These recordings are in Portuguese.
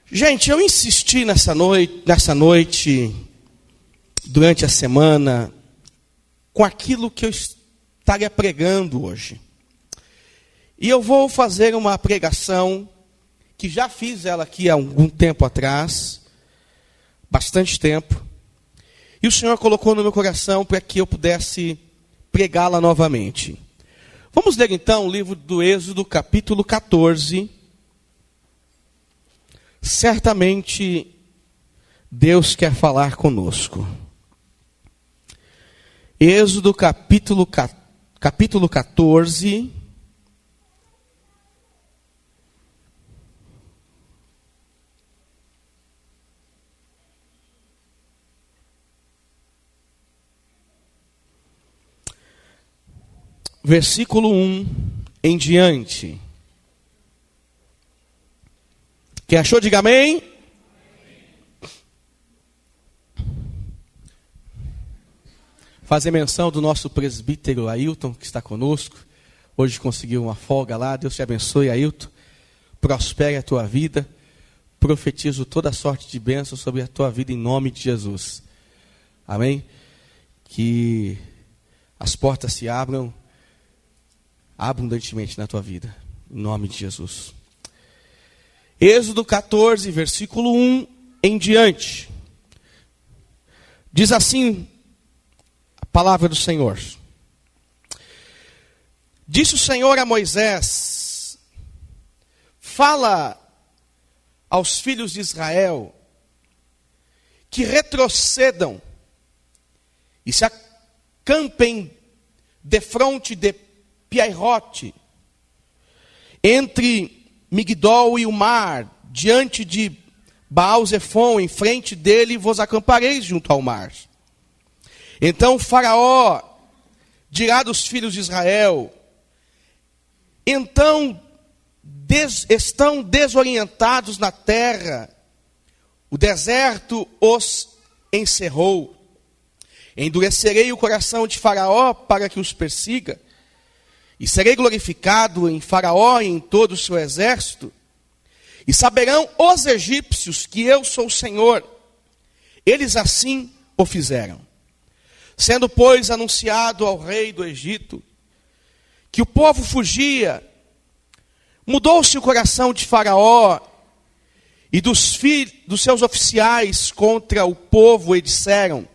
Gente, eu insisti nessa noite, durante a semana, com aquilo que eu estaria pregando hoje. E eu vou fazer uma pregação, que já fiz ela aqui há algum tempo atrás, bastante tempo, e o Senhor colocou no meu coração para que eu pudesse pregá-la novamente. Vamos ler então o livro do Êxodo, capítulo 14. Certamente Deus quer falar conosco. Êxodo capítulo 14. Versículo 1 em diante. Quem achou, diga amém. Fazer menção do nosso presbítero Ailton, que está conosco. Hoje conseguiu uma folga lá. Deus te abençoe, Ailton. Prospere a tua vida. Profetizo toda sorte de bênção sobre a tua vida em nome de Jesus. Amém? Que as portas se abram abundantemente na tua vida. Em nome de Jesus. Êxodo 14, versículo 1 em diante. Diz assim a palavra do Senhor. Disse o Senhor a Moisés: fala aos filhos de Israel que retrocedam e se acampem defronte de Piairote, entre Migdol e o mar, diante de Baal-Zefon, em frente dele vos acampareis junto ao mar. Então Faraó dirá dos filhos de Israel: então estão desorientados na terra, o deserto os encerrou. Endurecerei o coração de Faraó para que os persiga, e serei glorificado em Faraó e em todo o seu exército. E saberão os egípcios que eu sou o Senhor. Eles assim o fizeram. Sendo, pois, anunciado ao rei do Egito que o povo fugia, mudou-se o coração de Faraó e dos seus oficiais contra o povo, e disseram: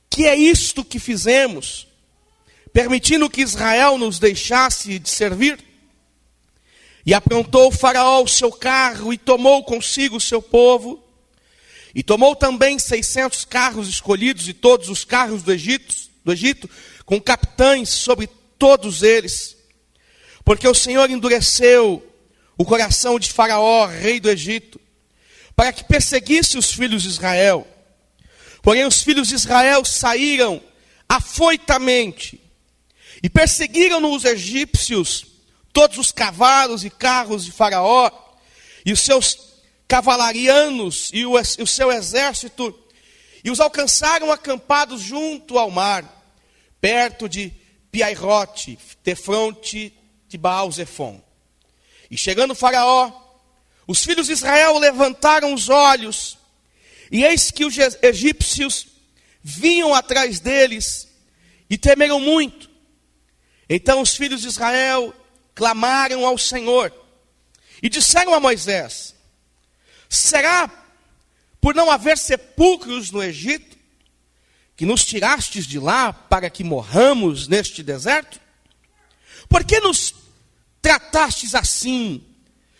que é isto que fizemos, permitindo que Israel nos deixasse de servir? E aprontou Faraó o seu carro e tomou consigo o seu povo, e tomou também 600 carros escolhidos de todos os carros do Egito, com capitães sobre todos eles, porque o Senhor endureceu o coração de Faraó, rei do Egito, para que perseguisse os filhos de Israel. Porém os filhos de Israel saíram afoitamente, e perseguiram os egípcios, todos os cavalos e carros de Faraó, e os seus cavalarianos, e o seu exército, e os alcançaram acampados junto ao mar, perto de Piairote, defronte de Baal-Zefon. E chegando Faraó, os filhos de Israel levantaram os olhos, e eis que os egípcios vinham atrás deles, e temeram muito. Então os filhos de Israel clamaram ao Senhor e disseram a Moisés: será por não haver sepulcros no Egito que nos tirastes de lá para que morramos neste deserto? Por que nos tratastes assim,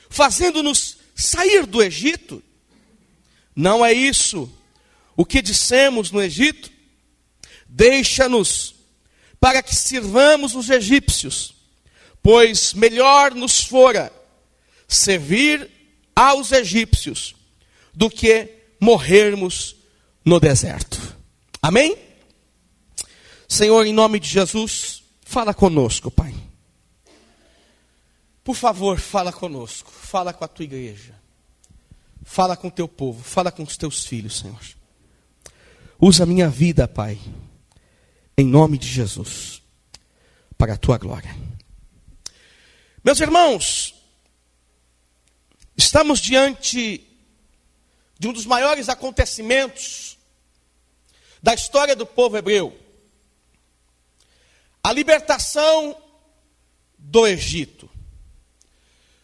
fazendo-nos sair do Egito? Não é isso o que dissemos no Egito? Deixa-nos para que sirvamos os egípcios, pois melhor nos fora servir aos egípcios do que morrermos no deserto. Amém? Senhor, em nome de Jesus, fala conosco, Pai. Por favor, fala conosco, fala com a tua igreja, fala com o teu povo, fala com os teus filhos, Senhor. Usa a minha vida, Pai, em nome de Jesus, para a tua glória. Meus irmãos, estamos diante de um dos maiores acontecimentos da história do povo hebreu. A libertação do Egito.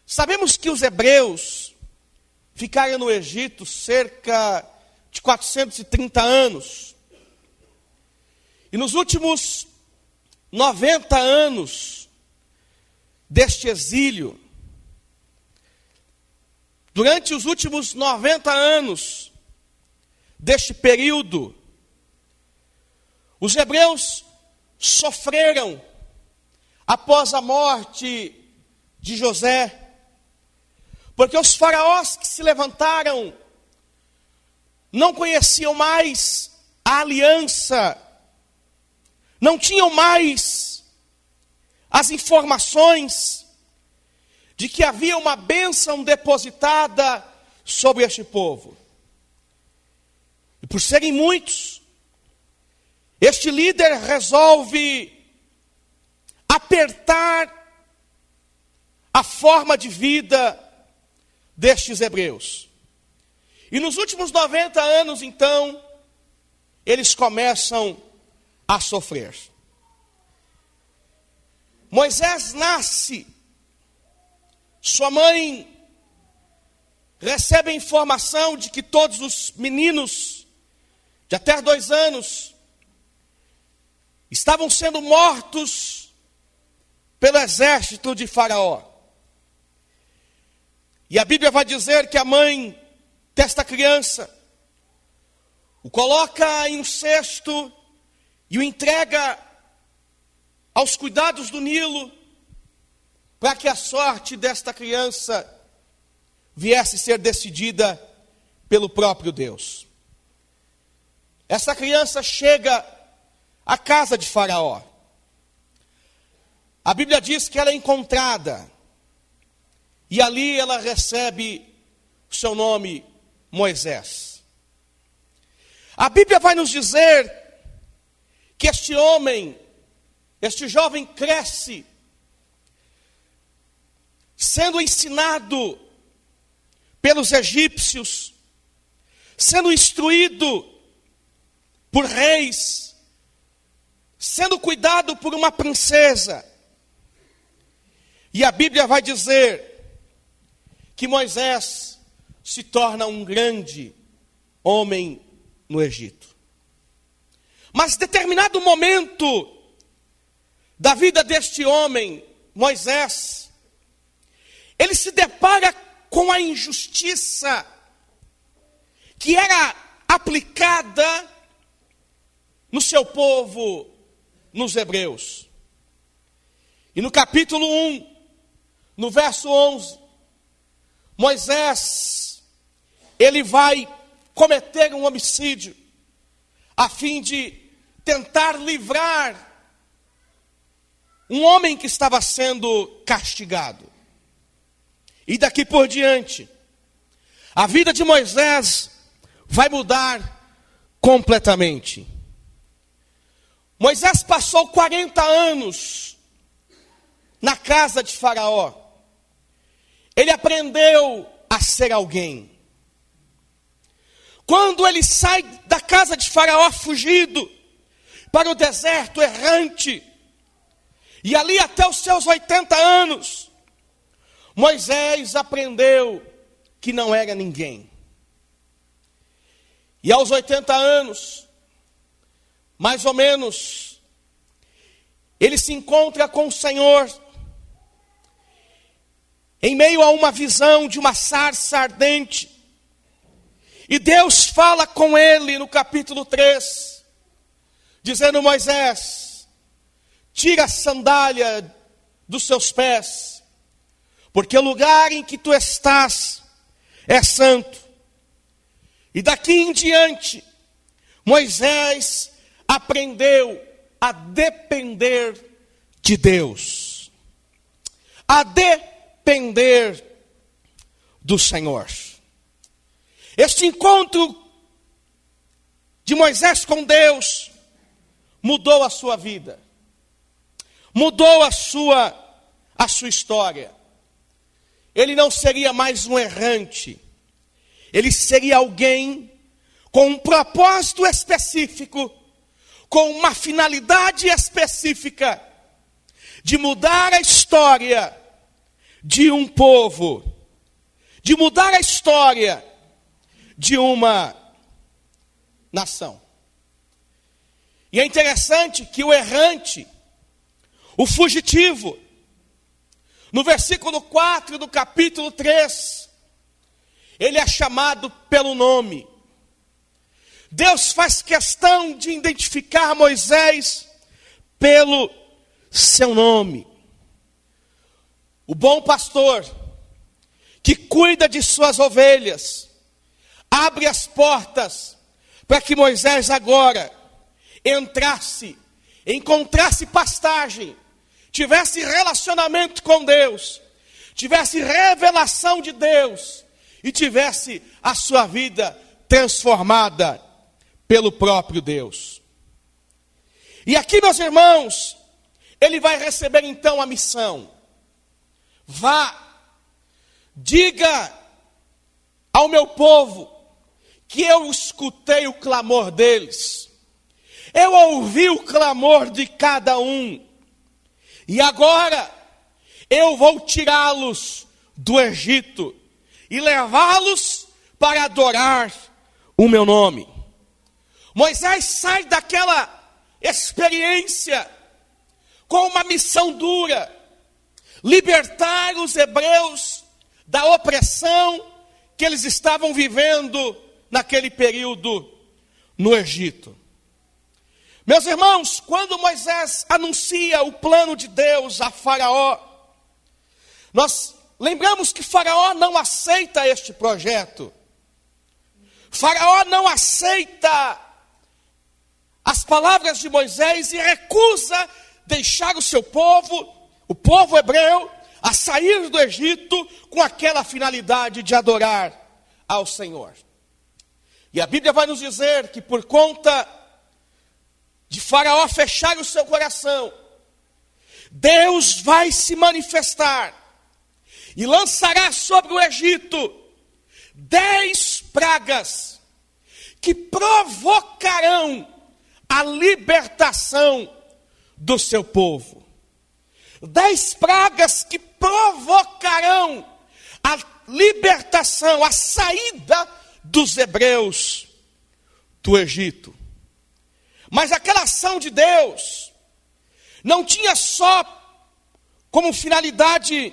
Sabemos que os hebreus ficaram no Egito cerca de 430 anos. E nos últimos 90 anos deste exílio, durante os últimos 90 anos deste período, os hebreus sofreram após a morte de José, porque os faraós que se levantaram não conheciam mais a aliança, não tinham mais as informações de que havia uma bênção depositada sobre este povo. E por serem muitos, este líder resolve apertar a forma de vida destes hebreus. E nos últimos 90 anos, então, eles começam a sofrer. Moisés nasce, sua mãe recebe a informação de que todos os meninos de até 2 anos estavam sendo mortos pelo exército de Faraó. E a Bíblia vai dizer que a mãe desta criança o coloca em um cesto e o entrega aos cuidados do Nilo, para que a sorte desta criança viesse ser decidida pelo próprio Deus. Essa criança chega à casa de Faraó. A Bíblia diz que ela é encontrada, e ali ela recebe o seu nome, Moisés. A Bíblia vai nos dizer que este homem, este jovem cresce, sendo ensinado pelos egípcios, sendo instruído por reis, sendo cuidado por uma princesa. E a Bíblia vai dizer que Moisés se torna um grande homem no Egito. Mas determinado momento da vida deste homem, Moisés, ele se depara com a injustiça que era aplicada no seu povo, nos hebreus. E no capítulo 1, no verso 11, Moisés, ele vai cometer um homicídio, a fim de tentar livrar um homem que estava sendo castigado. E daqui por diante, a vida de Moisés vai mudar completamente. Moisés passou 40 anos na casa de Faraó. Ele aprendeu a ser alguém. Quando ele sai da casa de Faraó fugido para o deserto errante, e ali até os seus 80 anos, Moisés aprendeu que não era ninguém. E aos 80 anos, mais ou menos, ele se encontra com o Senhor, em meio a uma visão de uma sarça ardente. E Deus fala com ele no capítulo 3, dizendo: Moisés, tira a sandália dos seus pés, porque o lugar em que tu estás é santo. E daqui em diante, Moisés aprendeu a depender de Deus, a depender do Senhor. Este encontro de Moisés com Deus mudou a sua vida, mudou a sua história. Ele não seria mais um errante, ele seria alguém com um propósito específico, com uma finalidade específica, de mudar a história de um povo, de mudar a história de uma nação. E é interessante que o errante, o fugitivo, no versículo 4 do capítulo 3, ele é chamado pelo nome. Deus faz questão de identificar Moisés pelo seu nome. O bom pastor, que cuida de suas ovelhas, abre as portas para que Moisés agora entrasse, encontrasse pastagem, tivesse relacionamento com Deus, tivesse revelação de Deus e tivesse a sua vida transformada pelo próprio Deus. E aqui, meus irmãos, ele vai receber então a missão. Vá, diga ao meu povo que eu escutei o clamor deles, eu ouvi o clamor de cada um, e agora eu vou tirá-los do Egito e levá-los para adorar o meu nome. Moisés sai daquela experiência com uma missão dura, libertar os hebreus da opressão que eles estavam vivendo naquele período no Egito. Meus irmãos, quando Moisés anuncia o plano de Deus a Faraó, nós lembramos que Faraó não aceita este projeto. Faraó não aceita as palavras de Moisés e recusa deixar o seu povo, o povo hebreu, a sair do Egito com aquela finalidade de adorar ao Senhor. E a Bíblia vai nos dizer que por conta de Faraó fechar o seu coração, Deus vai se manifestar e lançará sobre o Egito 10 pragas que provocarão a libertação do seu povo. 10 pragas que provocarão a libertação, a saída dos hebreus do Egito. Mas aquela ação de Deus não tinha só como finalidade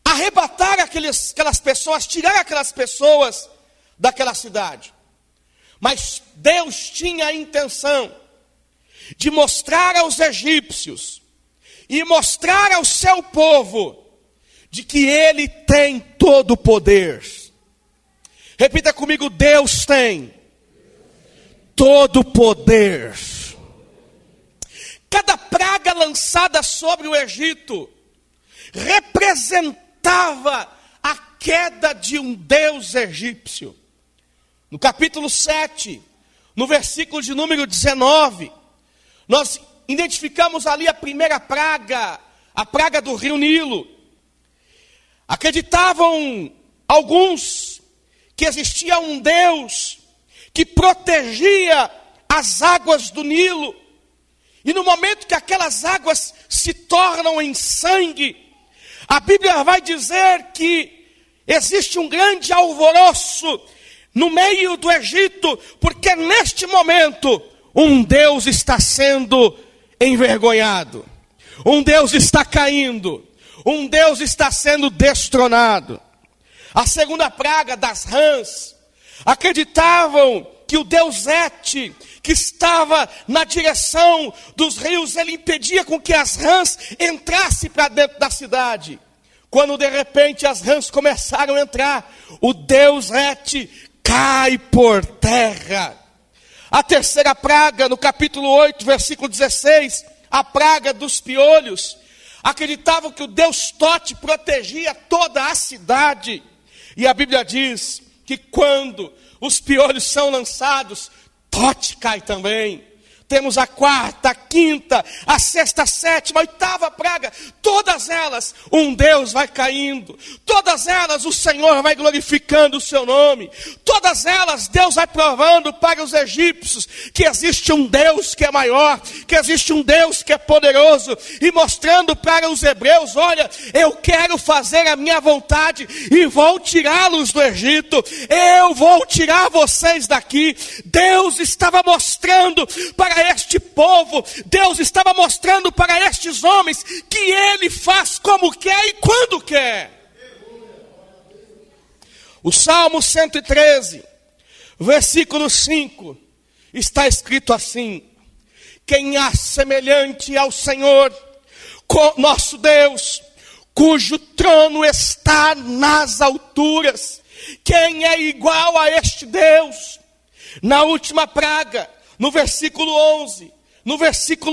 arrebatar aquelas pessoas, tirar aquelas pessoas daquela cidade. Mas Deus tinha a intenção de mostrar aos egípcios e mostrar ao seu povo de que Ele tem todo o poder. Repita comigo: Deus tem todo o poder. Cada praga lançada sobre o Egito representava a queda de um deus egípcio. No capítulo 7, no versículo de número 19, nós identificamos ali a primeira praga, a praga do rio Nilo. Acreditavam alguns que existia um Deus que protegia as águas do Nilo, e no momento que aquelas águas se tornam em sangue, a Bíblia vai dizer que existe um grande alvoroço no meio do Egito, porque neste momento um Deus está sendo envergonhado, um Deus está caindo, um Deus está sendo destronado. A segunda praga das rãs, acreditavam que o deus Et, que estava na direção dos rios, ele impedia com que as rãs entrassem para dentro da cidade. Quando de repente as rãs começaram a entrar, o deus Et cai por terra. A terceira praga, no capítulo 8, versículo 16, a praga dos piolhos. Acreditavam que o deus Tote protegia toda a cidade. E a Bíblia diz que quando os piolhos são lançados, Tote cai também. Temos a quarta, a quinta, a sexta, a sétima, a oitava praga. Todas elas, um Deus vai caindo. Todas elas, o Senhor vai glorificando o seu nome. Todas elas, Deus vai provando para os egípcios que existe um Deus que é maior, que existe um Deus que é poderoso. E mostrando para os hebreus, olha, eu quero fazer a minha vontade e vou tirá-los do Egito. Eu vou tirar vocês daqui. Deus estava mostrando para este povo, Deus estava mostrando para estes homens que Ele faz como quer e quando quer. O Salmo 113, versículo 5, está escrito assim: quem há semelhante ao Senhor, nosso Deus, cujo trono está nas alturas? Quem é igual a este Deus? Na última praga, no versículo 11,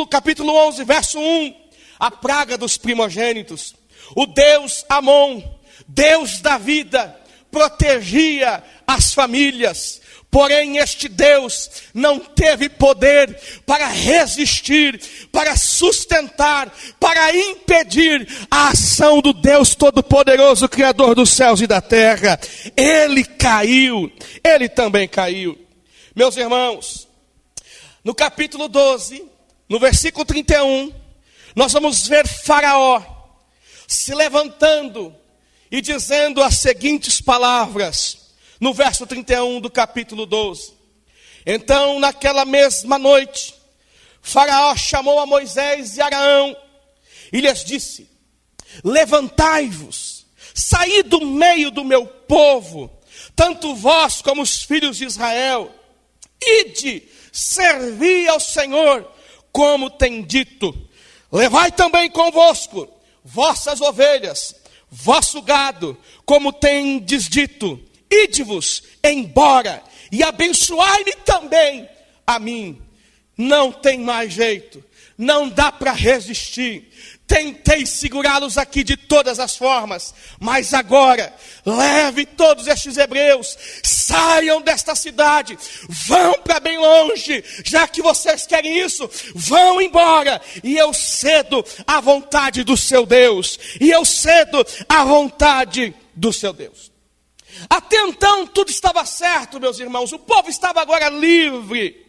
capítulo 11, verso 1, a praga dos primogênitos. O Deus Amon, Deus da vida, protegia as famílias. Porém, este Deus não teve poder para resistir, para sustentar, para impedir a ação do Deus Todo-Poderoso, Criador dos céus e da terra. Ele caiu, ele também caiu. Meus irmãos, no capítulo 12, no versículo 31, nós vamos ver Faraó se levantando e dizendo as seguintes palavras, no verso 31 do capítulo 12. Então, naquela mesma noite, Faraó chamou a Moisés e Arão e lhes disse: levantai-vos, saí do meio do meu povo, tanto vós como os filhos de Israel, ide, servi ao Senhor, como tem dito. Levai também convosco vossas ovelhas, vosso gado, como tendes dito. Ide-vos embora e abençoai-me também a mim. Não tem mais jeito, não dá para resistir. Tentei segurá-los aqui de todas as formas, mas agora, leve todos estes hebreus, saiam desta cidade, vão para bem longe, já que vocês querem isso, vão embora, e eu cedo à vontade do seu Deus, e eu cedo à vontade do seu Deus. Até então tudo estava certo, meus irmãos, o povo estava agora livre,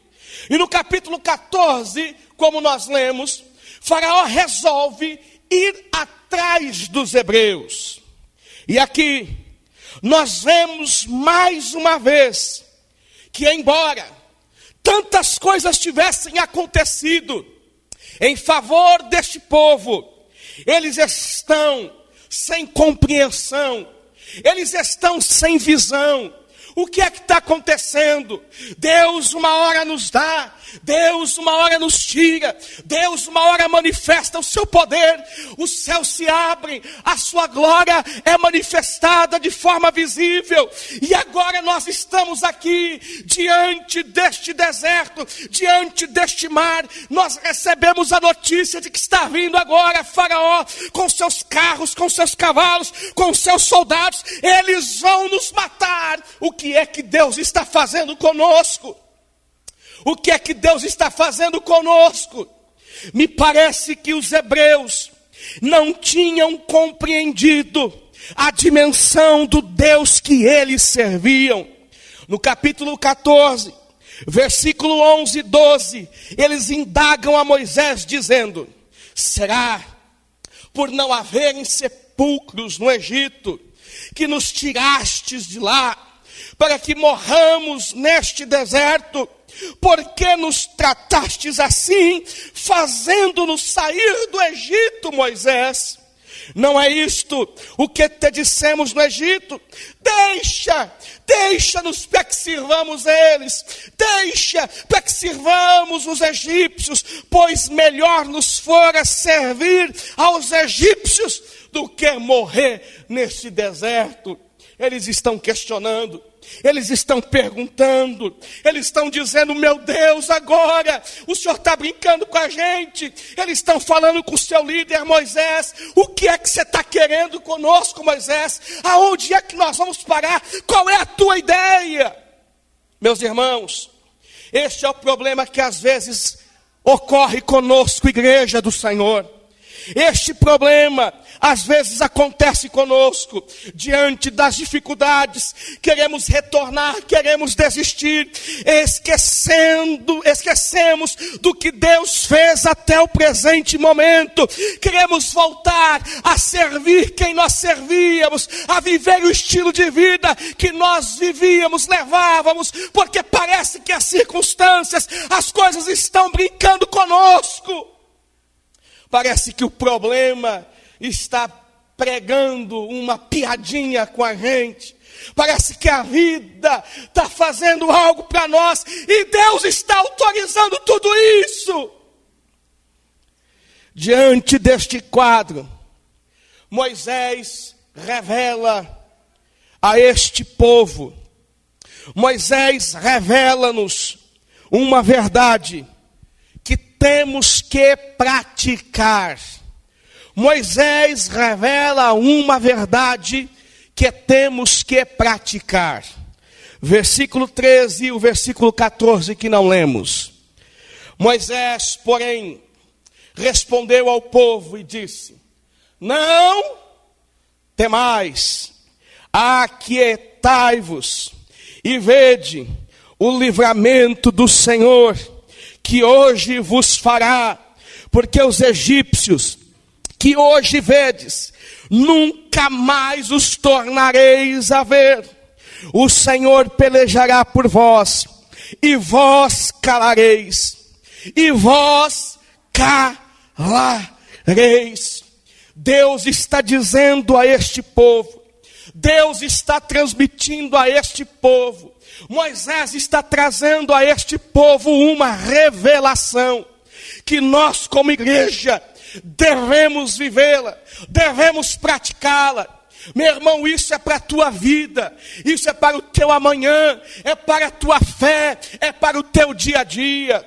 e no capítulo 14, como nós lemos, Faraó resolve ir atrás dos hebreus. E aqui nós vemos mais uma vez que, embora tantas coisas tivessem acontecido em favor deste povo, eles estão sem compreensão, eles estão sem visão. O que é que está acontecendo? Deus uma hora nos dá, Deus uma hora nos tira, Deus uma hora manifesta o seu poder, os céus se abrem, a sua glória é manifestada de forma visível, e agora nós estamos aqui, diante deste deserto, diante deste mar, nós recebemos a notícia de que está vindo agora Faraó, com seus carros, com seus cavalos, com seus soldados, eles vão nos matar. O que é que Deus está fazendo conosco? O que é que Deus está fazendo conosco? Me parece que os hebreus não tinham compreendido a dimensão do Deus que eles serviam. No capítulo 14, versículo 11 e 12, eles indagam a Moisés dizendo: será por não haverem sepulcros no Egito que nos tirastes de lá, para que morramos neste deserto? Por que nos tratastes assim, fazendo-nos sair do Egito, Moisés? Não é isto o que te dissemos no Egito? Deixa-nos para que sirvamos eles, deixa para que sirvamos os egípcios, pois melhor nos fora servir aos egípcios do que morrer nesse deserto. Eles estão questionando, eles estão perguntando, eles estão dizendo: meu Deus, agora o Senhor está brincando com a gente. Eles estão falando com o seu líder Moisés: o que é que você está querendo conosco, Moisés? Aonde é que nós vamos parar? Qual é a tua ideia? Meus irmãos, Este é o problema que às vezes ocorre conosco, igreja do Senhor. Este problema às vezes acontece conosco, diante das dificuldades, queremos retornar, queremos desistir, esquecemos do que Deus fez até o presente momento, queremos voltar a servir quem nós servíamos, a viver o estilo de vida que nós vivíamos, levávamos, porque parece que as circunstâncias, as coisas estão brincando conosco. Parece que o problema está pregando uma piadinha com a gente. Parece que a vida está fazendo algo para nós e Deus está autorizando tudo isso. Diante deste quadro, Moisés revela a este povo, Moisés revela-nos uma verdade que temos que praticar. Moisés revela uma verdade que temos que praticar. Versículo 13 e o versículo 14 que não lemos. Moisés, porém, respondeu ao povo e disse: não temais, aquietai-vos e vede o livramento do Senhor, que hoje vos fará, porque os egípcios que hoje vedes, nunca mais os tornareis a ver. O Senhor pelejará por vós, e vós calareis, e vós calareis. Deus está dizendo a este povo, Deus está transmitindo a este povo, Moisés está trazendo a este povo uma revelação, que nós como igreja devemos vivê-la, devemos praticá-la. Meu irmão, isso é para a tua vida, isso é para o teu amanhã, é para a tua fé, é para o teu dia a dia.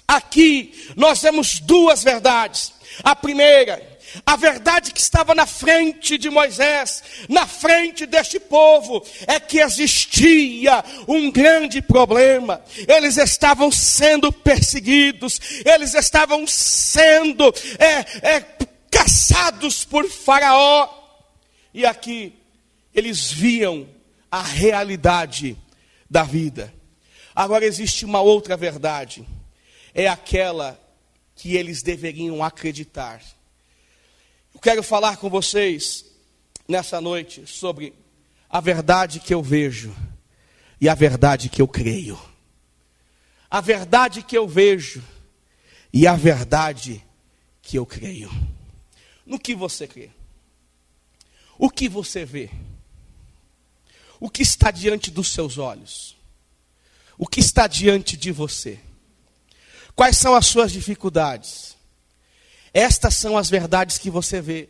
Aqui nós vemos duas verdades. A primeira, a verdade que estava na frente de Moisés, na frente deste povo, é que existia um grande problema. Eles estavam sendo perseguidos, eles estavam sendo caçados por Faraó. E aqui eles viam a realidade da vida. Agora existe uma outra verdade, é aquela que eles deveriam acreditar. Eu quero falar com vocês nessa noite sobre a verdade que eu vejo e a verdade que eu creio. A verdade que eu vejo e a verdade que eu creio. No que você crê? O que você vê? O que está diante dos seus olhos? O que está diante de você? Quais são as suas dificuldades? Estas são as verdades que você vê.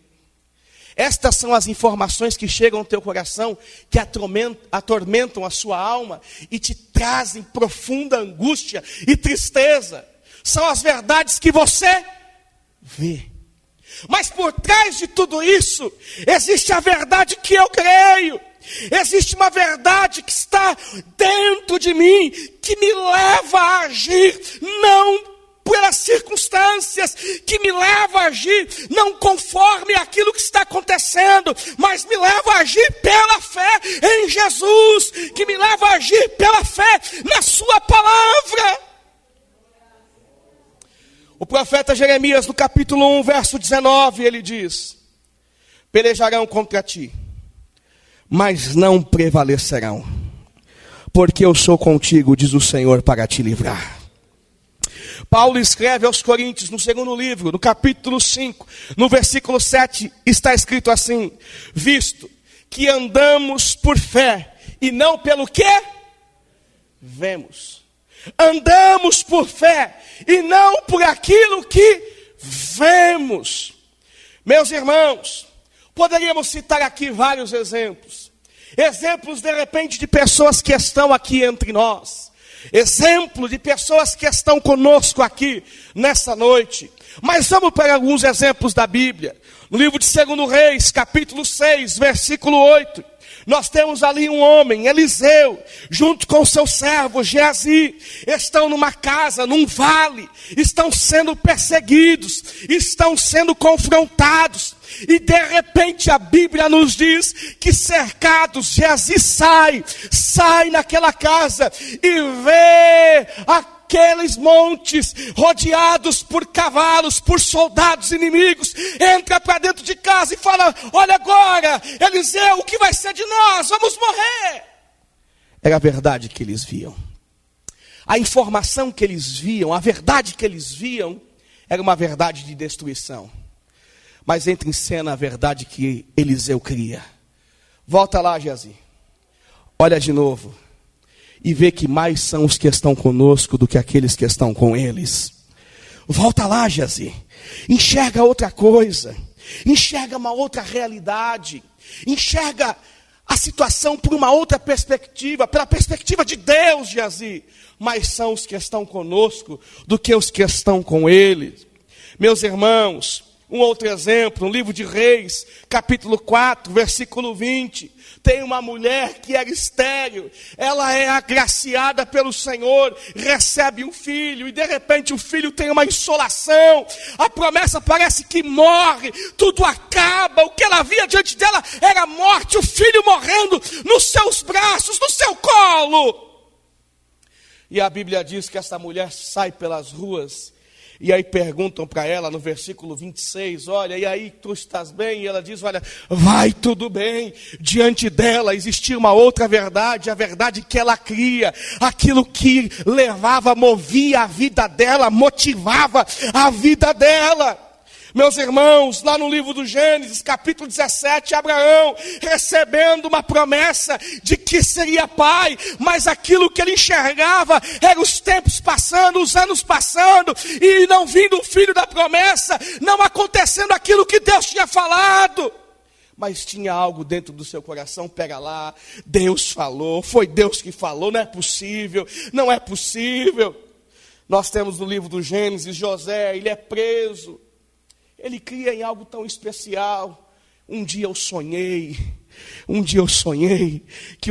Estas são as informações que chegam ao teu coração, que atormentam a sua alma e te trazem profunda angústia e tristeza. São as verdades que você vê. Mas por trás de tudo isso, existe a verdade que eu creio. Existe uma verdade que está dentro de mim, que me leva a agir, não pelas circunstâncias, que me leva a agir não conforme aquilo que está acontecendo, mas me leva a agir pela fé em Jesus, que me leva a agir pela fé na sua palavra. O profeta Jeremias, no capítulo 1, verso 19, ele diz: pelejarão contra ti, mas não prevalecerão, porque eu sou contigo, diz o Senhor, para te livrar. Paulo escreve aos Coríntios, no segundo livro, no capítulo 5, no versículo 7, está escrito assim: visto que andamos por fé, e não pelo que vemos. Andamos por fé, e não por aquilo que vemos. Meus irmãos, poderíamos citar aqui vários exemplos. Exemplos, de repente, de pessoas que estão aqui entre nós. Exemplo de pessoas que estão conosco aqui nessa noite. Mas vamos para alguns exemplos da Bíblia. No livro de 2 Reis, capítulo 6, versículo 8. Nós temos ali um homem, Eliseu, junto com seu servo Geazi, estão numa casa, num vale, estão sendo perseguidos, estão sendo confrontados, e de repente a Bíblia nos diz que cercados, Geazi sai naquela casa e vê aqueles montes rodeados por cavalos, por soldados inimigos, entra para dentro de casa e fala: olha agora, Eliseu, o que vai ser de nós? Vamos morrer. Era a verdade que eles viam. A informação que eles viam, a verdade que eles viam, era uma verdade de destruição. Mas entra em cena a verdade que Eliseu cria. Volta lá, Geazi. Olha de novo. E vê que mais são os que estão conosco do que aqueles que estão com eles. Volta lá, Geazi. Enxerga outra coisa. Enxerga uma outra realidade. Enxerga a situação por uma outra perspectiva. Pela perspectiva de Deus, Geazi. Mais são os que estão conosco do que os que estão com eles. Meus irmãos, um outro exemplo, no livro de Reis, capítulo 4, versículo 20. Tem uma mulher que era estéril, ela é agraciada pelo Senhor, recebe um filho, e de repente o filho tem uma insolação, a promessa parece que morre, tudo acaba, o que ela via diante dela era a morte, o filho morrendo nos seus braços, no seu colo. E a Bíblia diz que essa mulher sai pelas ruas, e aí perguntam para ela no versículo 26, olha, e aí, tu estás bem? E ela diz, olha, vai tudo bem. Diante dela existia uma outra verdade, a verdade que ela cria, aquilo que levava, movia a vida dela, motivava a vida dela. Meus irmãos, lá no livro do Gênesis, capítulo 17, Abraão recebendo uma promessa de que seria pai, mas aquilo que ele enxergava era os tempos passando, os anos passando, e não vindo o filho da promessa, não acontecendo aquilo que Deus tinha falado. Mas tinha algo dentro do seu coração, pega lá, Deus falou, foi Deus que falou, não é possível, não é possível. Nós temos no livro do Gênesis, José, ele é preso. Ele cria em algo tão especial. Um dia eu sonhei que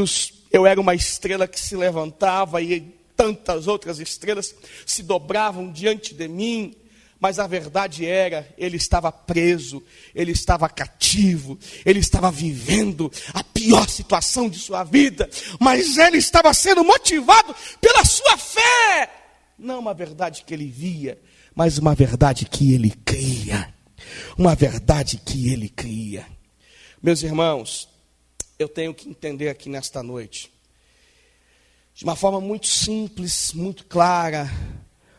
eu era uma estrela que se levantava e tantas outras estrelas se dobravam diante de mim. Mas a verdade era, ele estava preso, ele estava cativo, ele estava vivendo a pior situação de sua vida, mas ele estava sendo motivado pela sua fé. Não uma verdade que ele via, mas uma verdade que ele cria. Uma verdade que ele cria. Meus irmãos, eu tenho que entender aqui nesta noite, de uma forma muito simples, muito clara,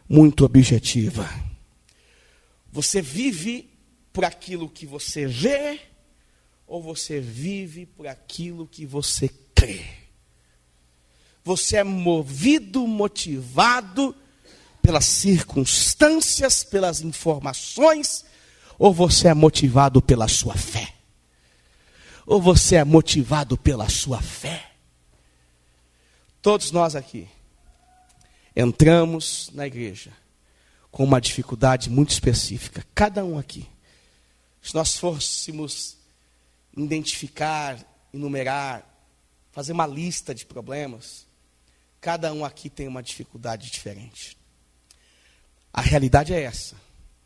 muito objetiva. Você vive por aquilo que você vê, ou você vive por aquilo que você crê? Você é movido, motivado pelas circunstâncias, pelas informações, ou você é motivado pela sua fé? Ou você é motivado pela sua fé? Todos nós aqui entramos na igreja com uma dificuldade muito específica. Cada um aqui. Se nós fôssemos identificar, enumerar, fazer uma lista de problemas, cada um aqui tem uma dificuldade diferente. A realidade é essa.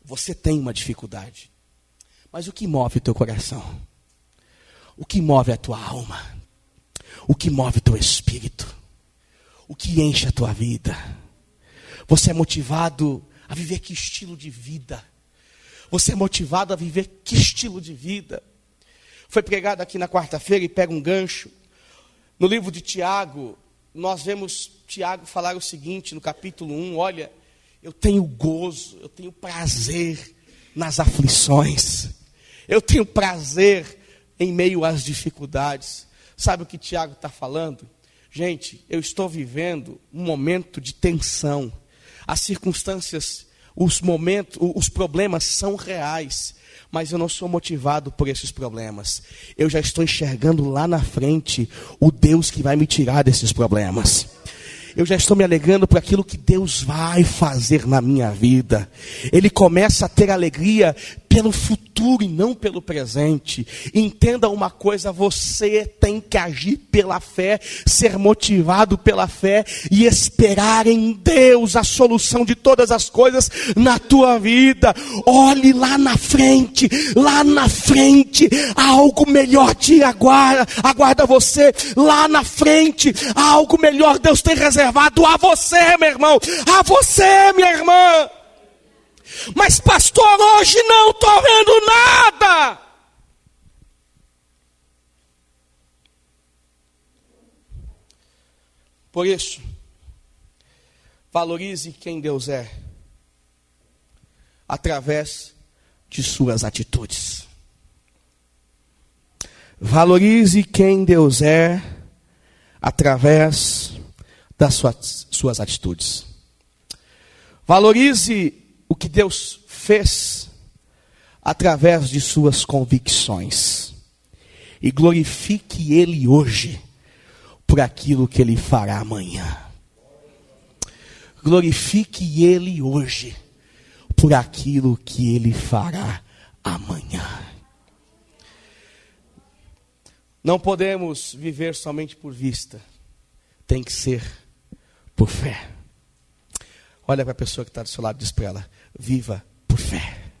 Você tem uma dificuldade. Mas o que move o teu coração? O que move a tua alma? O que move o teu espírito? O que enche a tua vida? Você é motivado a viver que estilo de vida? Você é motivado a viver que estilo de vida? Foi pregado aqui na quarta-feira e pega um gancho. No livro de Tiago, nós vemos Tiago falar o seguinte, no capítulo 1, olha, eu tenho gozo, eu tenho prazer nas aflições. Eu tenho prazer em meio às dificuldades. Sabe o que Tiago está falando? Gente, eu estou vivendo um momento de tensão. As circunstâncias, os momentos, os problemas são reais. Mas eu não sou motivado por esses problemas. Eu já estou enxergando lá na frente o Deus que vai me tirar desses problemas. Eu já estou me alegrando por aquilo que Deus vai fazer na minha vida. Ele começa a ter alegria pelo futuro e não pelo presente. Entenda uma coisa, você tem que agir pela fé, ser motivado pela fé e esperar em Deus a solução de todas as coisas na tua vida. Olhe lá na frente, algo melhor te aguarda você, lá na frente, algo melhor Deus tem reservado a você, meu irmão, a você, minha irmã. Mas pastor, hoje não estou vendo nada. Por isso, valorize quem Deus é, através de suas atitudes. Valorize quem Deus é, através das suas atitudes. Valorize o que Deus fez através de suas convicções. E glorifique Ele hoje por aquilo que Ele fará amanhã. Glorifique Ele hoje por aquilo que Ele fará amanhã. Não podemos viver somente por vista. Tem que ser por fé. Olha para a pessoa que está do seu lado e diz para ela: viva por fé.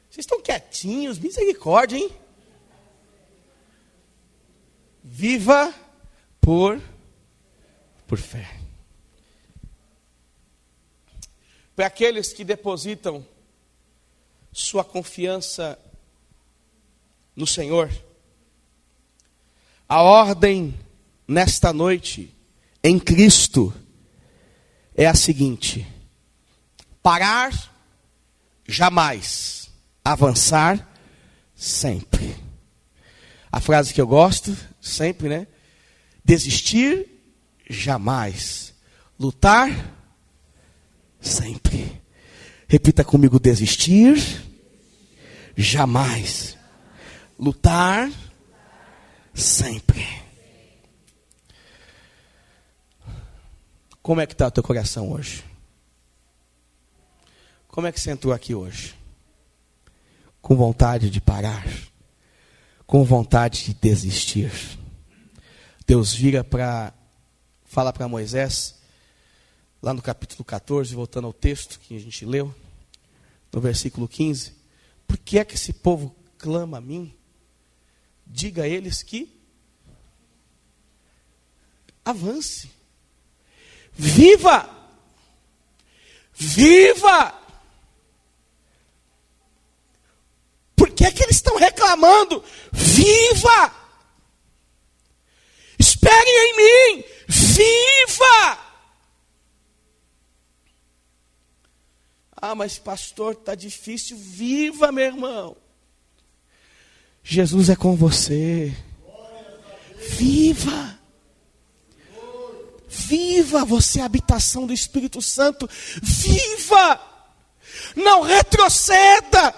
Vocês estão quietinhos, misericórdia, hein? Viva por fé. Para aqueles que depositam sua confiança no Senhor, a ordem nesta noite em Cristo é a seguinte: parar jamais, avançar sempre. A frase que eu gosto sempre, né? Desistir jamais, lutar sempre. Repita comigo: desistir jamais, lutar sempre. Como é que está o teu coração hoje? Como é que você entrou aqui hoje? Com vontade de parar? Com vontade de desistir? Deus fala para Moisés, lá no capítulo 14, voltando ao texto que a gente leu, no versículo 15. Por que é que esse povo clama a mim? Diga a eles que avance. Viva! Viva! Por que é que eles estão reclamando? Viva! Esperem em mim! Viva! Ah, mas pastor, está difícil. Viva, meu irmão! Jesus é com você. Viva! Viva, você é a habitação do Espírito Santo. Viva! Não retroceda.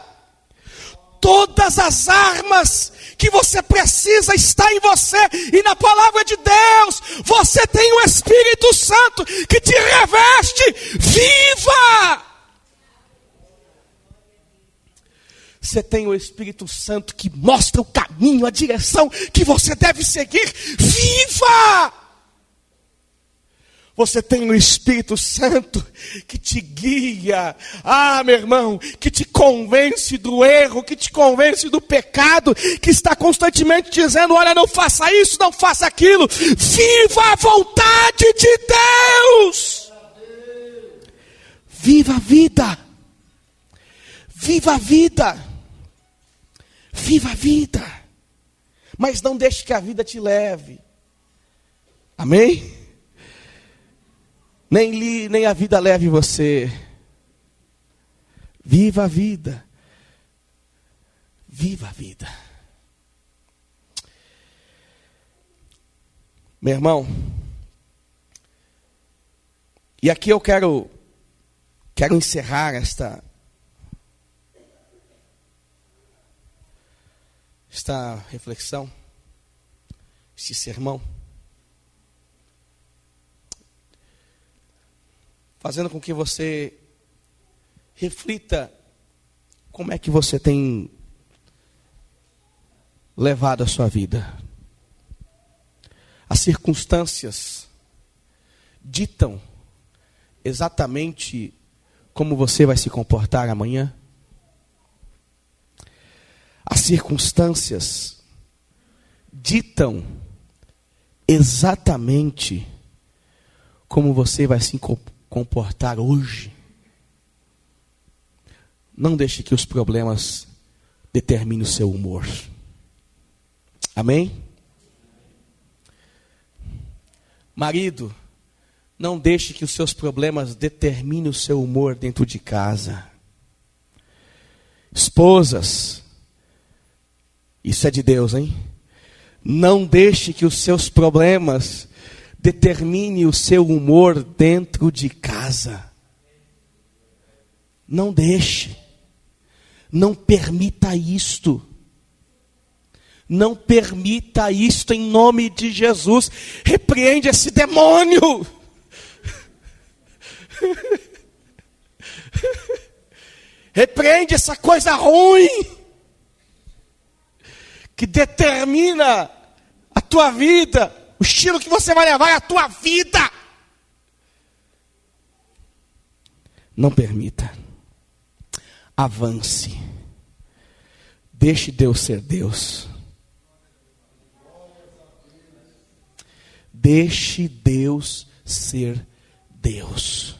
Todas as armas que você precisa está em você e na palavra de Deus. Você tem o Espírito Santo que te reveste. Viva! Você tem o Espírito Santo que mostra o caminho, a direção que você deve seguir. Viva! Você tem o Espírito Santo que te guia. Ah, meu irmão, que te convence do erro, que te convence do pecado, que está constantemente dizendo: olha, não faça isso, não faça aquilo. Viva a vontade de Deus. Viva a vida. Viva a vida. Viva a vida. Mas não deixe que a vida te leve. Amém? Nem a vida leve você. Viva a vida. Viva a vida. Meu irmão, e aqui eu quero encerrar esta reflexão, este sermão, fazendo com que você reflita como é que você tem levado a sua vida. As circunstâncias ditam exatamente como você vai se comportar amanhã. As circunstâncias ditam exatamente como você vai se comportar hoje. Não deixe que os problemas determinem o seu humor. Amém? Marido, não deixe que os seus problemas determinem o seu humor dentro de casa. Esposas, isso é de Deus, hein? Não deixe que os seus problemas determinem o seu humor dentro de casa. Não deixe. Não permita isto. Não permita isto em nome de Jesus. Repreende esse demônio. Repreende essa coisa ruim que determina a tua vida, o estilo que você vai levar é a tua vida. Não permita. Avance. Deixe Deus ser Deus. Deixe Deus ser Deus.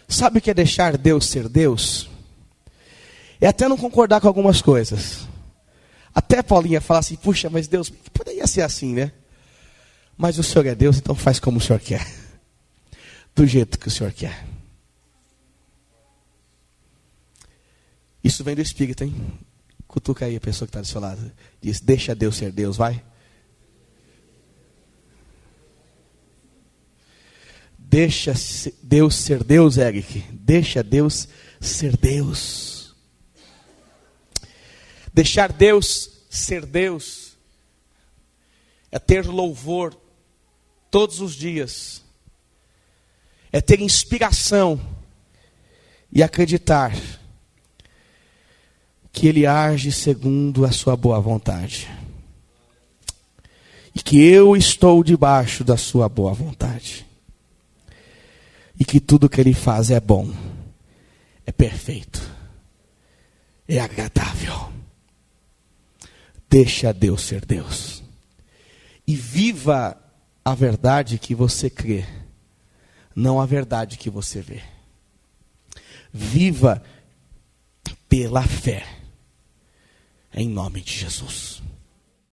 Sabe o que é deixar Deus ser Deus? É até não concordar com algumas coisas. Até Paulinha fala assim, puxa, mas Deus, poderia ser assim, né? Mas o Senhor é Deus, então faz como o Senhor quer. Do jeito que o Senhor quer. Isso vem do Espírito, hein? Cutuca aí a pessoa que está do seu lado. Diz, deixa Deus ser Deus, vai. Deixa Deus ser Deus, Eric. Deixa Deus ser Deus. Deixar Deus ser Deus é ter louvor todos os dias. É ter inspiração e acreditar que Ele age segundo a sua boa vontade. E que eu estou debaixo da sua boa vontade. E que tudo que Ele faz é bom, é perfeito, é agradável. Deixa Deus ser Deus. E viva a verdade que você crê, não a verdade que você vê. Viva pela fé, em nome de Jesus.